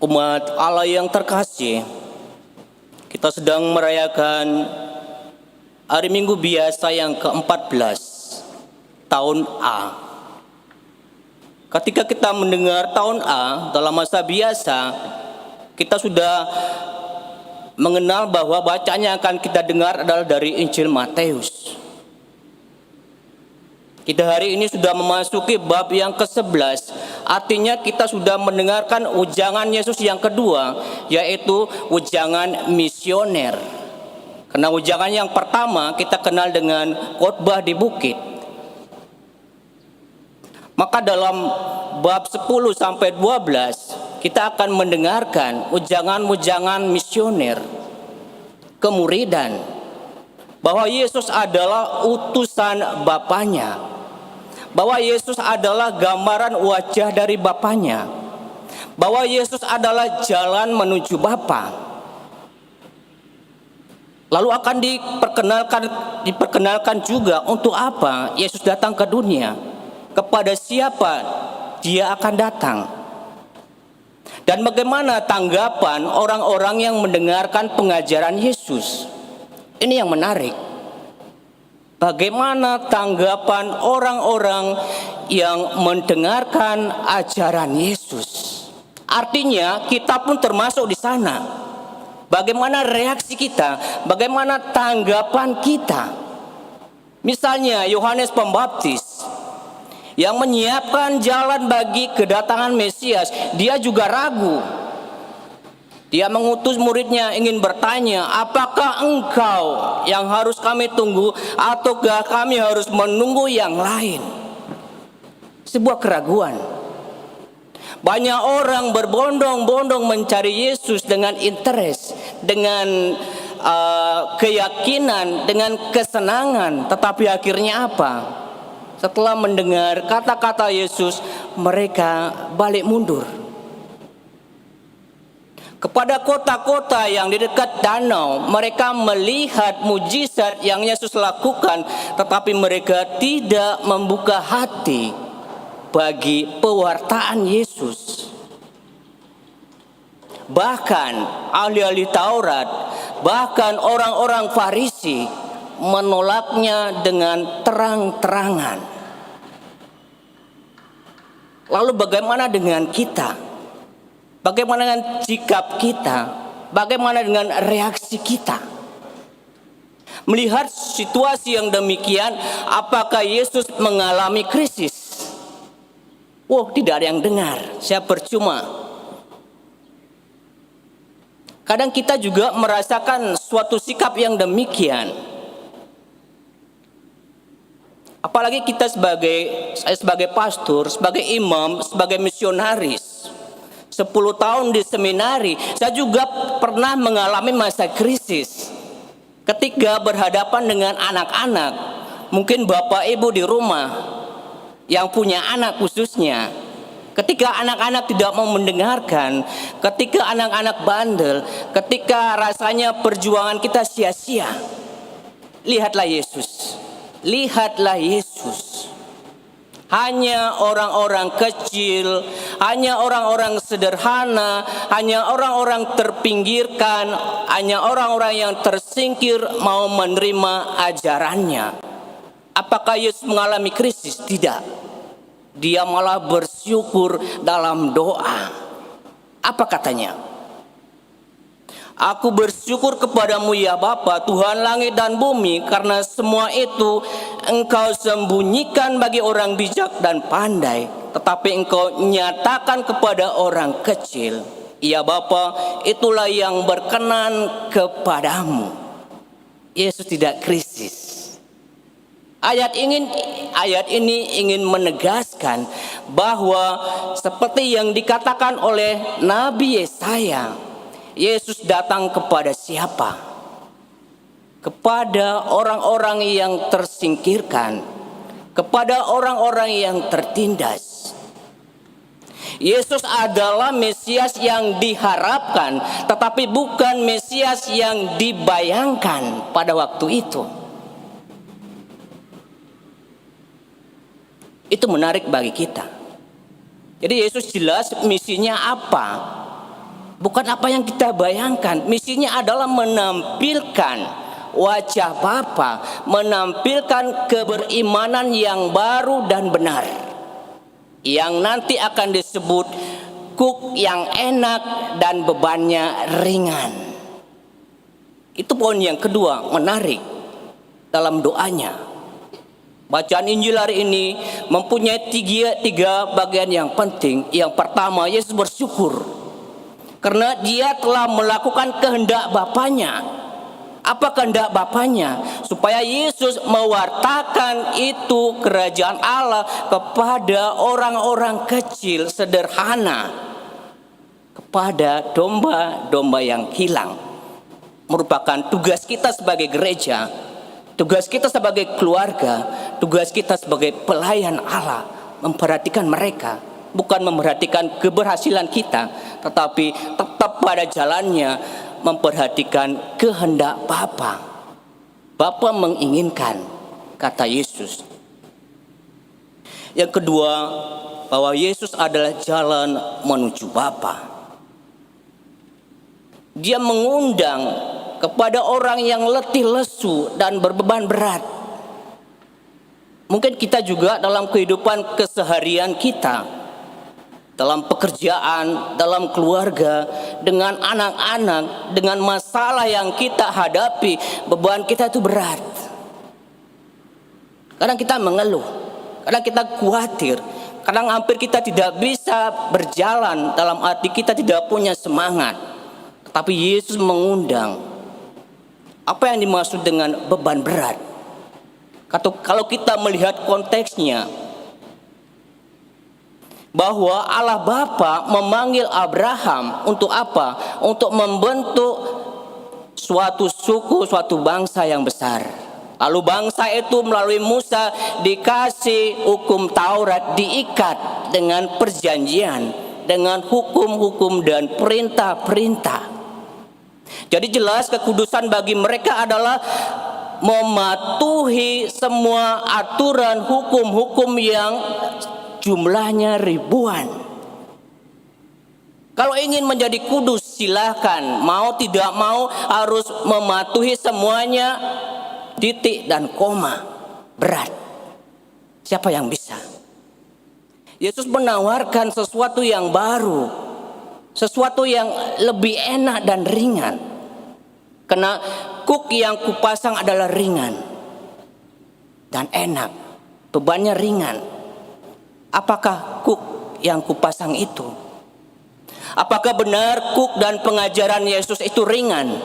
Umat Allah yang terkasih, kita sedang merayakan hari Minggu biasa yang ke-14 tahun A. Ketika kita mendengar tahun A dalam masa biasa, kita sudah mengenal bahwa bacaan yang akan kita dengar adalah dari Injil Matius. Kita hari ini sudah memasuki bab yang ke-11, artinya kita sudah mendengarkan ujangan Yesus yang kedua, yaitu ujangan misioner. Karena ujangan yang pertama kita kenal dengan khotbah di bukit. Maka dalam bab 10 sampai 12 kita akan mendengarkan ujangan-ujangan misioner, kemuridan, bahwa Yesus adalah utusan Bapanya, bahwa Yesus adalah gambaran wajah dari Bapanya, bahwa Yesus adalah jalan menuju Bapa. Lalu akan diperkenalkan juga untuk apa Yesus datang ke dunia, kepada siapa Dia akan datang, dan bagaimana tanggapan orang-orang yang mendengarkan pengajaran Yesus. Ini yang menarik. Bagaimana tanggapan orang-orang yang mendengarkan ajaran Yesus? Artinya kita pun termasuk di sana. Bagaimana reaksi kita? Bagaimana tanggapan kita? Misalnya Yohanes Pembaptis yang menyiapkan jalan bagi kedatangan Mesias, dia juga ragu. Dia mengutus muridnya ingin bertanya, apakah engkau yang harus kami tunggu ataukah kami harus menunggu yang lain? Sebuah keraguan. Banyak orang berbondong-bondong mencari Yesus dengan interest, dengan keyakinan, dengan kesenangan. Tetapi akhirnya apa? Setelah mendengar kata-kata Yesus, mereka balik mundur. Kepada kota-kota yang di dekat danau, mereka melihat mujizat yang Yesus lakukan, tetapi mereka tidak membuka hati bagi pewartaan Yesus. Bahkan ahli-ahli Taurat, bahkan orang-orang Farisi menolaknya dengan terang-terangan. Lalu bagaimana dengan kita? Bagaimana dengan sikap kita? Bagaimana dengan reaksi kita? Melihat situasi yang demikian, apakah Yesus mengalami krisis? Tidak ada yang dengar, saya percuma. Kadang kita juga merasakan suatu sikap yang demikian. Apalagi saya sebagai pastor, sebagai imam, sebagai misionaris. 10 tahun di seminari, saya juga pernah mengalami masa krisis. Ketika berhadapan dengan anak-anak, mungkin bapak ibu di rumah yang punya anak khususnya, ketika anak-anak tidak mau mendengarkan, ketika anak-anak bandel, ketika rasanya perjuangan kita sia-sia, lihatlah Yesus. Lihatlah Yesus. Hanya orang-orang kecil, hanya orang-orang sederhana, hanya orang-orang terpinggirkan, hanya orang-orang yang tersingkir mau menerima ajarannya. Apakah Yesus mengalami krisis? Tidak. Dia malah bersyukur dalam doa. Apa katanya? Aku bersyukur kepadamu ya Bapa, Tuhan langit dan bumi, karena semua itu Engkau sembunyikan bagi orang bijak dan pandai, tetapi Engkau nyatakan kepada orang kecil. Ya Bapa, itulah yang berkenan kepadamu. Yesus tidak krisis. Ayat ini ingin menegaskan bahwa seperti yang dikatakan oleh Nabi Yesaya, Yesus datang kepada siapa? Kepada orang-orang yang tersingkirkan, kepada orang-orang yang tertindas. Yesus adalah Mesias yang diharapkan, tetapi bukan Mesias yang dibayangkan pada waktu itu. Itu menarik bagi kita. Jadi Yesus jelas misinya apa. Bukan apa yang kita bayangkan. Misinya adalah menampilkan wajah Bapa, menampilkan keberimanan yang baru dan benar, yang nanti akan disebut kuk yang enak dan bebannya ringan. Itu poin yang kedua, menarik dalam doanya. Bacaan Injil hari ini mempunyai tiga bagian yang penting. Yang pertama, Yesus bersyukur karena dia telah melakukan kehendak Bapanya. Apa kehendak Bapanya? Supaya Yesus mewartakan itu kerajaan Allah kepada orang-orang kecil sederhana, kepada domba-domba yang hilang. Merupakan tugas kita sebagai gereja, tugas kita sebagai keluarga, tugas kita sebagai pelayan Allah, memperhatikan mereka. Bukan memperhatikan keberhasilan kita, tetapi tetap pada jalannya memperhatikan kehendak Bapa. Bapa menginginkan, kata Yesus. Yang kedua, bahwa Yesus adalah jalan menuju Bapa. Dia mengundang kepada orang yang letih lesu dan berbeban berat. Mungkin kita juga dalam kehidupan keseharian kita, dalam pekerjaan, dalam keluarga, dengan anak-anak, dengan masalah yang kita hadapi, beban kita itu berat. Kadang kita mengeluh, kadang kita khawatir, kadang hampir kita tidak bisa berjalan, dalam arti kita tidak punya semangat. Tapi Yesus mengundang. Apa yang dimaksud dengan beban berat? Kalau kita melihat konteksnya, bahwa Allah Bapa memanggil Abraham untuk apa? Untuk membentuk suatu suku, suatu bangsa yang besar. Lalu bangsa itu melalui Musa dikasih hukum Taurat, diikat dengan perjanjian, dengan hukum-hukum dan perintah-perintah. Jadi jelas kekudusan bagi mereka adalah mematuhi semua aturan hukum-hukum yang jumlahnya ribuan. Kalau ingin menjadi kudus silakan, mau tidak mau harus mematuhi semuanya, titik dan koma. Berat. Siapa yang bisa? Yesus menawarkan sesuatu yang baru, sesuatu yang lebih enak dan ringan. Karena kuk yang kupasang adalah ringan dan enak, bebannya ringan. Apakah kuk yang kupasang itu? Apakah benar kuk dan pengajaran Yesus itu ringan?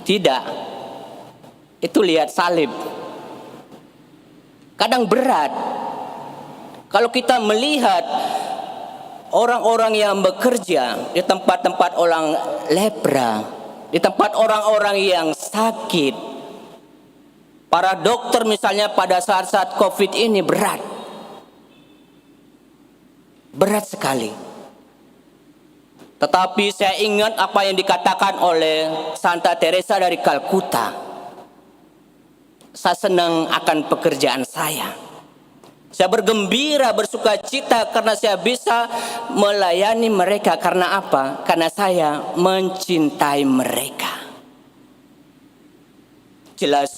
Tidak. Itu lihat salib. Kadang berat. Kalau kita melihat orang-orang yang bekerja di tempat-tempat orang lepra, di tempat orang-orang yang sakit, para dokter misalnya pada saat-saat COVID ini berat. Berat sekali. Tetapi saya ingat apa yang dikatakan oleh Santa Teresa dari Kalkuta. Saya senang akan pekerjaan saya. Saya bergembira, bersuka cita karena saya bisa melayani mereka. Karena apa? Karena saya mencintai mereka. Jelas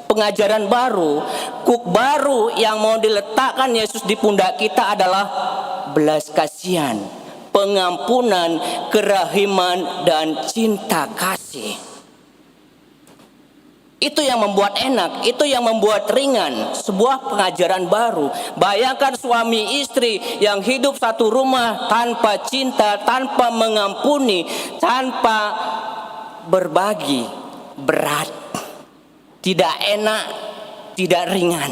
pengajaran baru, kuk baru yang mau diletakkan Yesus di pundak kita adalah belas kasihan, pengampunan, kerahiman, dan cinta kasih. Itu yang membuat enak, itu yang membuat ringan. Sebuah pengajaran baru. Bayangkan suami istri yang hidup satu rumah tanpa cinta, tanpa mengampuni, tanpa berbagi. Berat, tidak enak, tidak ringan.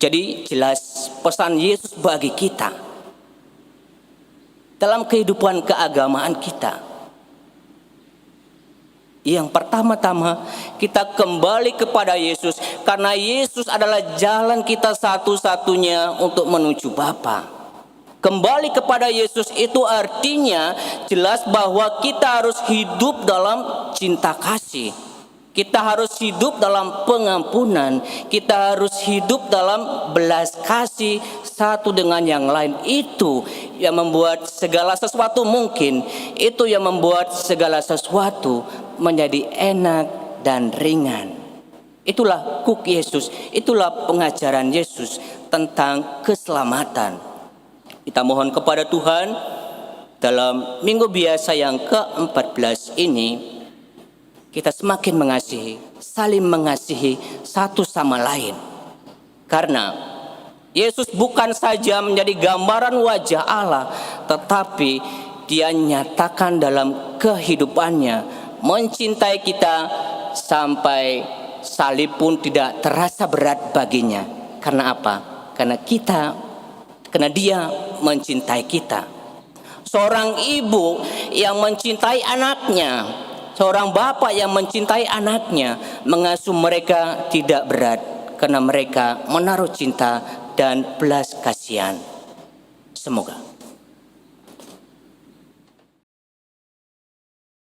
Jadi jelas pesan Yesus bagi kita dalam kehidupan keagamaan kita. Yang pertama-tama kita kembali kepada Yesus, karena Yesus adalah jalan kita satu-satunya untuk menuju Bapa. Kembali kepada Yesus itu artinya jelas bahwa kita harus hidup dalam cinta kasih. Kita harus hidup dalam pengampunan. Kita harus hidup dalam belas kasih satu dengan yang lain. Itu yang membuat segala sesuatu mungkin. Itu yang membuat segala sesuatu menjadi enak dan ringan. Itulah kuk Yesus, itulah pengajaran Yesus tentang keselamatan. Kita mohon kepada Tuhan dalam minggu biasa yang ke-14 ini, kita semakin mengasihi, saling mengasihi satu sama lain. Karena Yesus bukan saja menjadi gambaran wajah Allah, tetapi Dia nyatakan dalam kehidupannya mencintai kita sampai salib pun tidak terasa berat baginya. Karena apa? Karena Dia mencintai kita. Seorang ibu yang mencintai anaknya, seorang bapak yang mencintai anaknya, mengasuh mereka tidak berat karena mereka menaruh cinta dan belas kasihan. Semoga